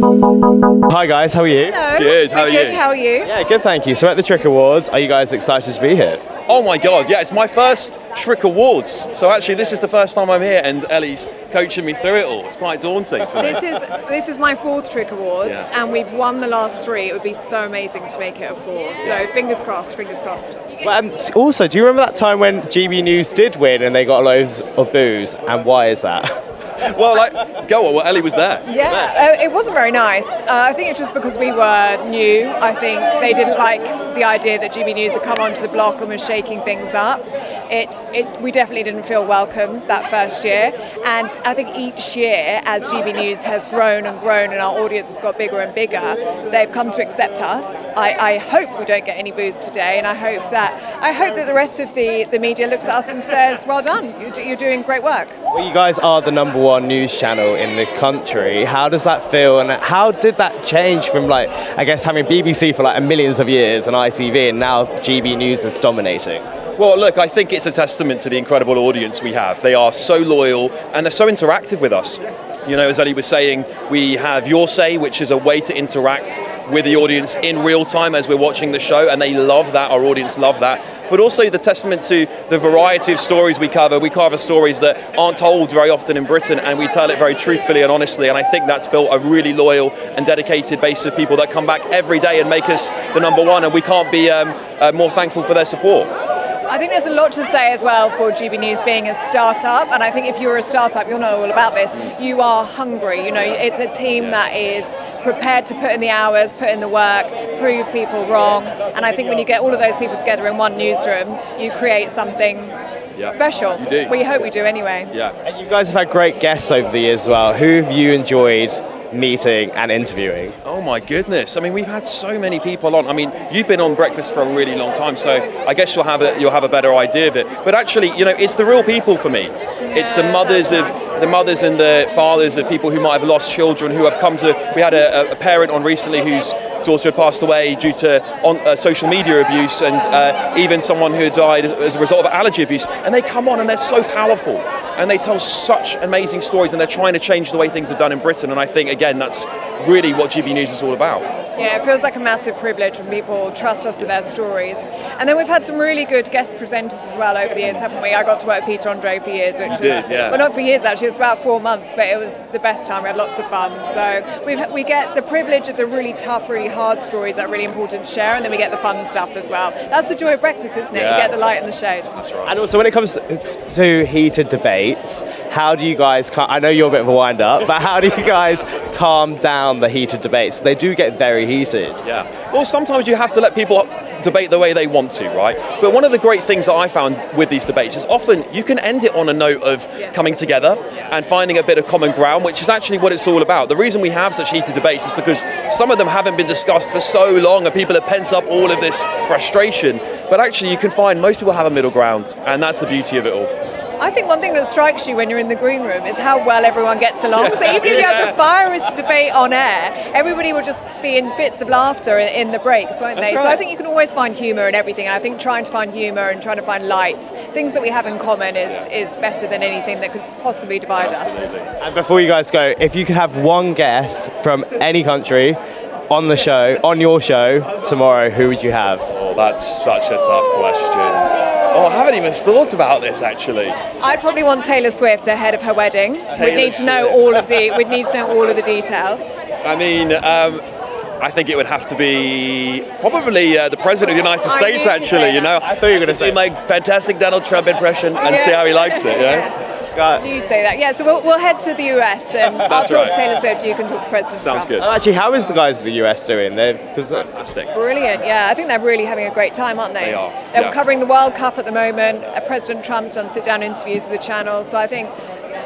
Hi guys, how are you? Hello. Good, how are you? Good, how are you? Yeah, good, thank you. So at the TRIC Awards, are you guys excited to be here? Oh my God, yeah, it's my first TRIC Awards. So actually this is the first time I'm here and Ellie's coaching me through it all. It's quite daunting for me. This is my fourth TRIC Awards, Yeah. and we've won the last three. It would be so amazing to make it a fourth. So fingers crossed, fingers crossed. But, also, do you remember that time when GB News did win and they got loads of boos? And why is that? Well, go on, well, Ellie was there. Yeah, it wasn't very nice. I think it's just because we were new. I think they didn't like the idea that GB News had come onto the block and was shaking things up. We definitely didn't feel welcome that first year. And I think each year, as GB News has grown and grown and our audience has got bigger and bigger, they've come to accept us. I hope we don't get any boos today, and I hope that the rest of the media looks at us and says, well done, you're doing great work. Well, you guys are the #1 news channel in the country. How does that feel, and how did that change from, like, I guess, having BBC for like millions of years and ITV, and now GB News is dominating? Well, look, I think it's a testament to the incredible audience we have. They are so loyal and they're so interactive with us. You know, as Ellie was saying, we have Your Say, which is a way to interact with the audience in real time as we're watching the show, and they love that, our audience love that. But also the testament to the variety of stories we cover. We cover stories that aren't told very often in Britain, and we tell it very truthfully and honestly, and I think that's built a really loyal and dedicated base of people that come back every day and make us the #1, and we can't be more thankful for their support. I think there's a lot to say as well for GB News being a startup, and I think if you're a startup, you'll know all about this. You are hungry. You know, it's a team that is prepared to put in the hours, put in the work, prove people wrong, and I think when you get all of those people together in one newsroom, you create something special. You do. Well, you hope we do anyway. Yeah. And you guys have had great guests over the years as well. Who have you enjoyed meeting and interviewing? Oh my goodness! I mean, we've had so many people on. I mean, you've been on Breakfast for a really long time, so I guess you'll have a better idea of it. But actually, you know, it's the real people for me. It's the mothers and the fathers of people who might have lost children, who have come to. We had a parent on recently whose daughter had passed away due to social media abuse, and even someone who died as a result of allergy abuse. And they come on and they're so powerful, and they tell such amazing stories, and they're trying to change the way things are done in Britain. And I think, again, that's really what GB News is all about. Yeah, it feels like a massive privilege when people trust us with their stories. And then we've had some really good guest presenters as well over the years, haven't we? I got to work with Peter Andre for years, which well, not for years actually, it was about 4 months, but it was the best time. We had lots of fun. So we get the privilege of the really tough, really hard stories that are really important to share, and then we get the fun stuff as well. That's the joy of breakfast, isn't it? Yeah. You get the light and the shade. That's right. And also, when it comes to heated debates, how do you guys, I know you're a bit of a wind-up, but how do you guys calm down the heated debates? They do get very heated. Yeah. Well, sometimes you have to let people debate the way they want to, right? But one of the great things that I found with these debates is often you can end it on a note of coming together and finding a bit of common ground, which is actually what it's all about. The reason we have such heated debates is because some of them haven't been discussed for so long and people have pent up all of this frustration. But actually you can find most people have a middle ground, and that's the beauty of it all. I think one thing that strikes you when you're in the green room is how well everyone gets along. So even if you have the fiery debate on air, everybody will just be in bits of laughter in the breaks, won't they? Right. So I think you can always find humour in everything. And I think trying to find humour and trying to find light, things that we have in common is better than anything that could possibly divide us. And before you guys go, if you could have one guest from any country on the show, on your show tomorrow, who would you have? Oh, that's such a tough question. Oh, I haven't even thought about this actually. I'd probably want Taylor Swift ahead of her wedding. We'd need to know all of the details. I mean, I think it would have to be probably the President of the United States, actually, you know. I thought you were going to say my fantastic Donald Trump impression and see how he likes it, you know. You'd say that. Yeah, so we'll head to the US and I'll talk to Taylor Swift, you can talk to President Sounds Trump. good. Actually, how is the guys in the US doing? Fantastic. Brilliant, yeah. I think they're really having a great time, aren't they? They are, They're yeah. covering the World Cup at the moment. President Trump's done sit-down interviews with the channel, so I think,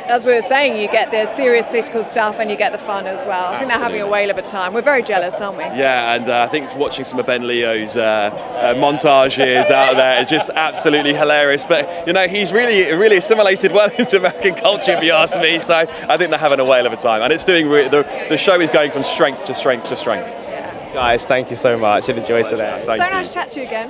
as we were saying, you get the serious political stuff and you get the fun as well. I think they're having a whale of a time. We're very jealous, aren't we? Yeah, and I think watching some of Ben Leo's montages out there is just absolutely hilarious. But, you know, he's really assimilated well into American culture, if you ask me, so I think they're having a whale of a time. And it's doing, the show is going from strength to strength to strength. Guys, thank you so much and enjoy today. Thank so you. nice to chat to you again.